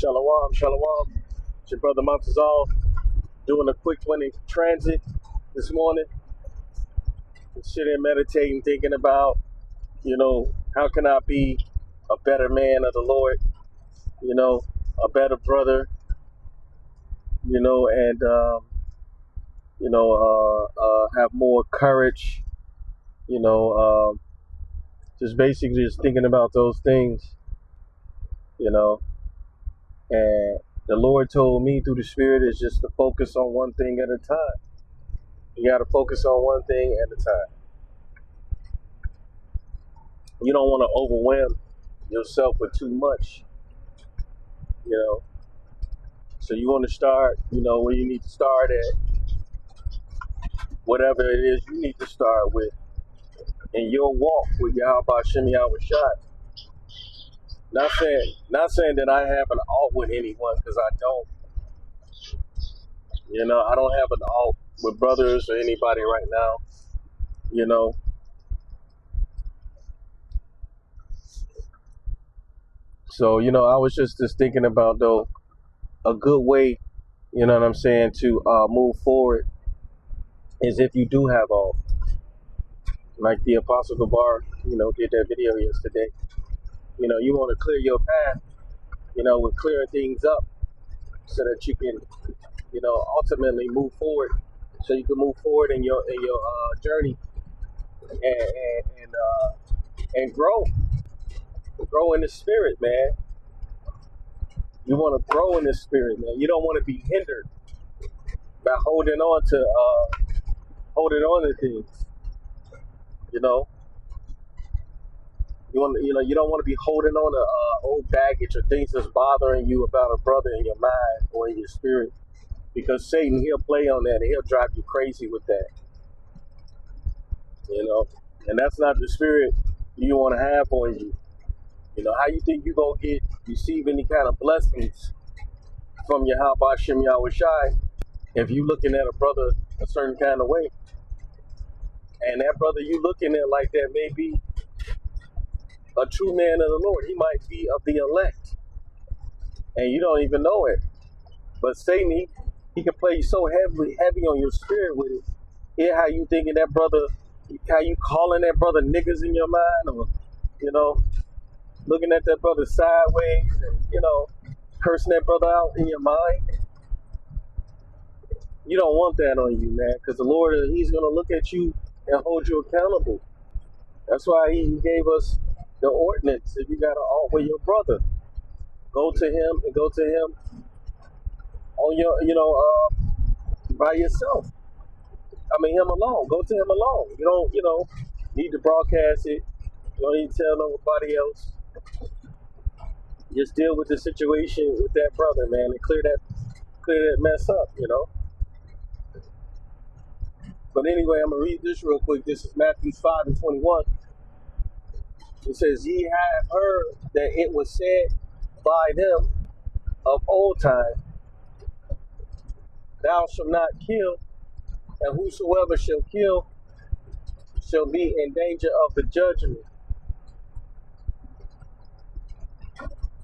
Shalom, shalom. It's your brother Montezal doing a quick one in transit this morning. Sitting and meditating, thinking about, how can I be a better man of the Lord, a better brother, and, have more courage, you know, just basically just thinking about those things, you know, and the Lord told me through the Spirit is just to focus on one thing at a time. You got to focus on one thing at a time. You don't want to overwhelm yourself with too much, So you want to start, where you need to start at, whatever it is you need to start with in your walk with Yahweh Shem Yahushai. Not saying that I have an alt with anyone, because I don't. I don't have an alt with brothers or anybody right now. So I was just thinking about though a good way, you know what I'm saying, to move forward is if you do have alt, like the Apostle Gabar, did that video yesterday. You want to clear your path, with clearing things up so that you can, ultimately move forward, so you can move forward in your journey and grow in the spirit, man. You want to grow in the spirit, man. You don't want to be hindered by holding on to things. You don't want to be holding on to old baggage or things that's bothering you about a brother in your mind or in your spirit, because Satan, he'll play on that and he'll drive you crazy with that. And that's not the spirit you want to have on you. How you think you gonna receive any kind of blessings from Yahweh Shem Yahushai if you looking at a brother a certain kind of way, and that brother you looking at like that may be a true man of the Lord. He might be of the elect, and you don't even know it. But Satan, he can play so heavy on your spirit with it. Hear how you thinking that brother, how you calling that brother niggas in your mind, or looking at that brother sideways and cursing that brother out in your mind. You don't want that on you, man, because the Lord, he's going to look at you and hold you accountable. That's why he gave us the ordinance. If you got to alt with your brother, go to him on your, by yourself. I mean, him alone. Go to him alone. You don't, need to broadcast it. You don't need to tell nobody else. Just deal with the situation with that brother, man, and clear that mess up, But anyway, I'm going to read this real quick. This is Matthew 5:21. It says, "Ye have heard that it was said by them of old time, Thou shalt not kill, and whosoever shall kill shall be in danger of the judgment."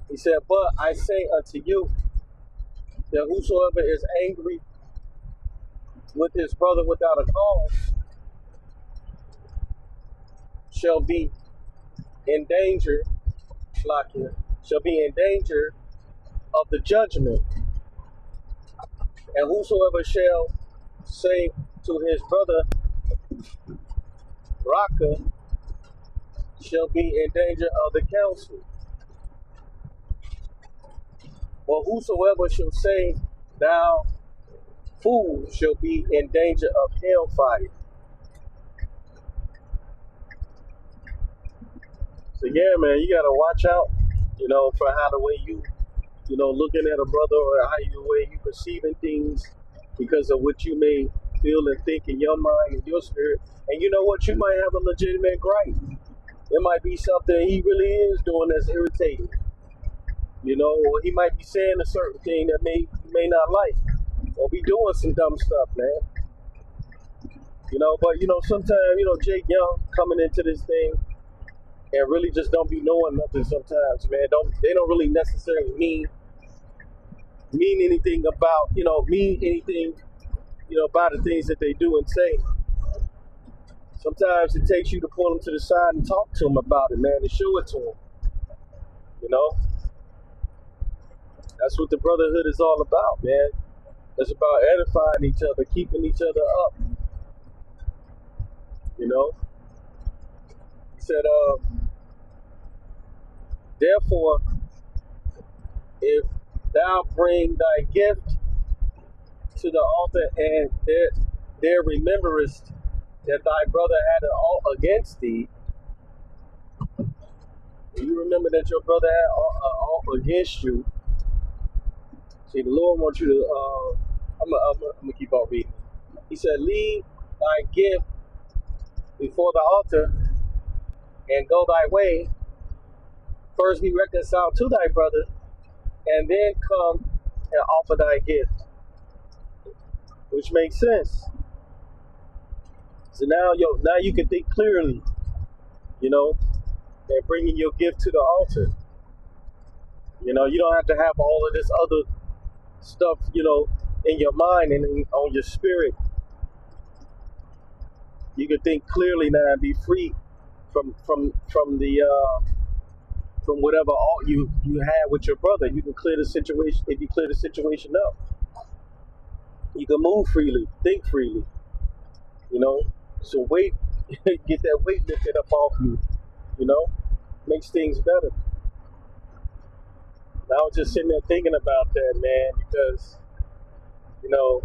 He said, "But I say unto you, that whosoever is angry with his brother without a cause shall be in danger, shall be in danger of the judgment. And whosoever shall say to his brother, Raka, shall be in danger of the council. But whosoever shall say, Thou fool, shall be in danger of hellfire." So yeah, man, you gotta watch out, for how the way you, looking at a brother, or how the way you perceiving things, because of what you may feel and think in your mind and your spirit. And you know what? You might have a legitimate gripe. It might be something he really is doing that's irritating. Or he might be saying a certain thing that you may not like, or be doing some dumb stuff, man. But sometimes, Jake Young coming into this thing and really just don't be knowing nothing sometimes, man. They don't really necessarily mean mean anything about, mean anything, about the things that they do and say. Sometimes it takes you to pull them to the side and talk to them about it, man, and show it to them. You know, that's what the brotherhood is all about, man. It's about edifying each other, keeping each other up. You know, he said, therefore, if thou bring thy gift to the altar and there rememberest that thy brother had an alt against thee, you remember that your brother had an alt against you. See, the Lord wants you to, I'm going to keep on reading. He said, leave thy gift before the altar and go thy way. First be reconciled to thy brother, and then come and offer thy gift. Which makes sense. So now you can think clearly, and bringing your gift to the altar. You don't have to have all of this other stuff, in your mind and on your spirit. You can think clearly now and be free from whatever alt you had with your brother. You can clear the situation. If you clear the situation up, you can move freely, think freely. So get that weight lifted up off you. Makes things better. And I was just sitting there thinking about that, man, because I know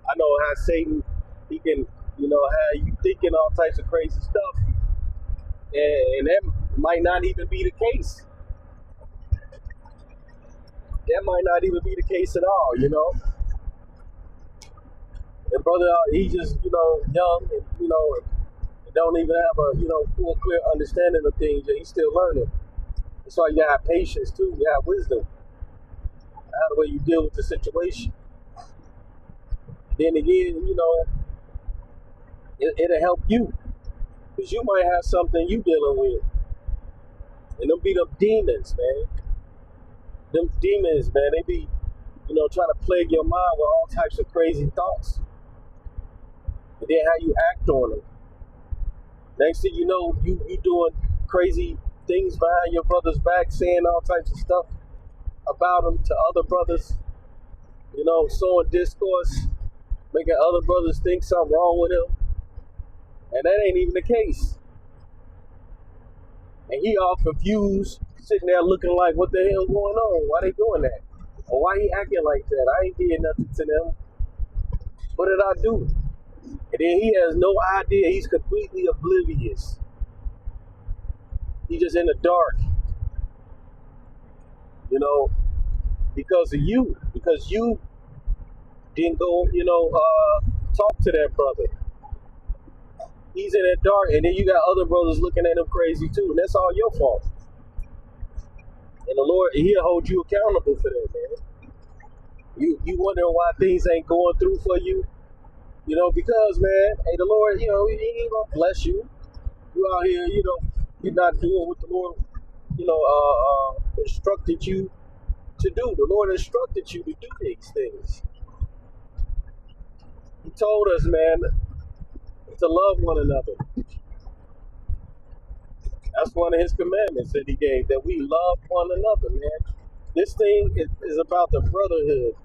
how Satan, he can, have you thinking all types of crazy stuff, and that might not even be the case. That might not even be the case at all, And brother, he's just, young, and, don't even have a, full, clear understanding of things, and he's still learning. That's why you gotta have patience, too. You have wisdom. How the way you deal with the situation. Then again, it'll help you. Because you might have something you dealing with. And them be them demons, man. Them demons, man, they be, trying to plague your mind with all types of crazy thoughts. And then how you act on them. Next thing you know, you doing crazy things behind your brother's back, saying all types of stuff about him to other brothers, sowing discourse, making other brothers think something wrong with him. And that ain't even the case. And he all confused, sitting there looking like, what the hell going on? Why they doing that? Or why he acting like that? I ain't did nothing to them. What did I do? And then he has no idea. He's completely oblivious. He's just in the dark. Because of you. Because you didn't go, talk to that brother. He's in the dark, and then you got other brothers looking at him crazy too, and that's all your fault. And the Lord, he'll hold you accountable for that, man. You wondering why things ain't going through for you? Because, man, hey, the Lord, he ain't gonna bless you. You out here, you're not doing what the Lord, instructed you to do. The Lord instructed you to do these things. He told us, man, to love one another. That's one of his commandments that he gave, that we love one another, man. This thing is about the brotherhood.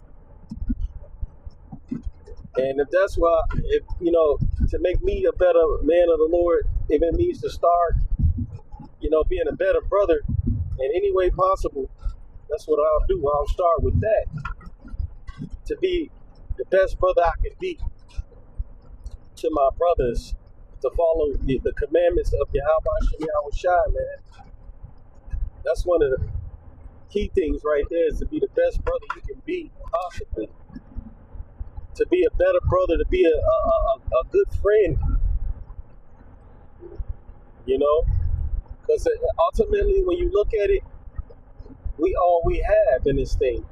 And if that's why, to make me a better man of the Lord, if it means to start, being a better brother in any way possible, that's what I'll do. I'll start with that. To be the best brother I can be to my brothers, to follow the commandments of Yahweh Shai, man. That's one of the key things right there, is to be the best brother you can be, possibly. To be a better brother, to be a good friend, because ultimately when you look at it, we all we have in this thing.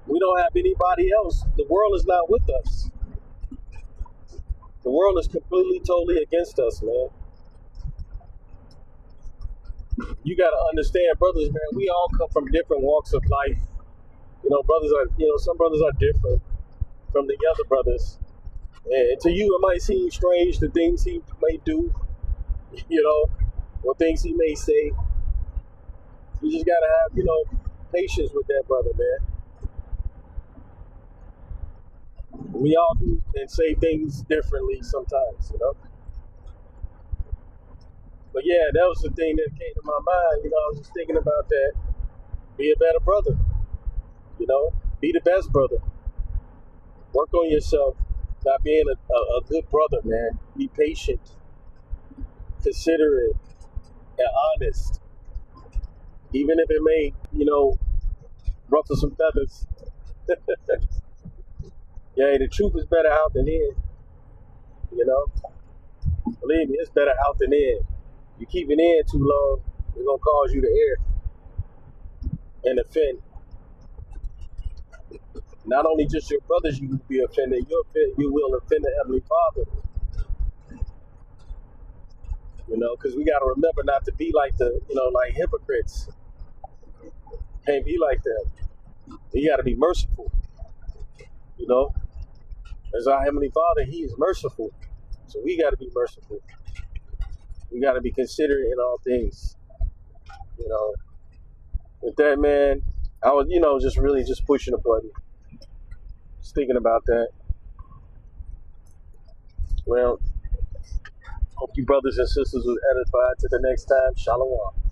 We don't have anybody else. The world is not with us. The world is completely, totally against us, man. You got to understand, brothers, man, we all come from different walks of life. Brothers are, some brothers are different from the other brothers. And to you, it might seem strange the things he may do, you know, or things he may say. You just gotta have, patience with that brother, man. We all do and say things differently sometimes. But yeah, that was the thing that came to my mind. I was just thinking about that. Be a better brother, be the best brother. Work on yourself by being a good brother, man. Be patient, considerate, and honest. Even if it may, ruffle some feathers. Yeah, the truth is better out than in, you know. Believe me, it's better out than in. You keep it in too long, it's gonna cause you to err and offend. Not only just your brothers you will be offended, you will offend the Heavenly Father. Because we gotta remember not to be like like hypocrites. Can't be like that. You gotta be merciful, you know. As our Heavenly Father, He is merciful. So we gotta be merciful. We gotta be considerate in all things. You know. With that, man, I was, just really just pushing a button. Just thinking about that. Well, hope you brothers and sisters was edified. To the next time, Shalom.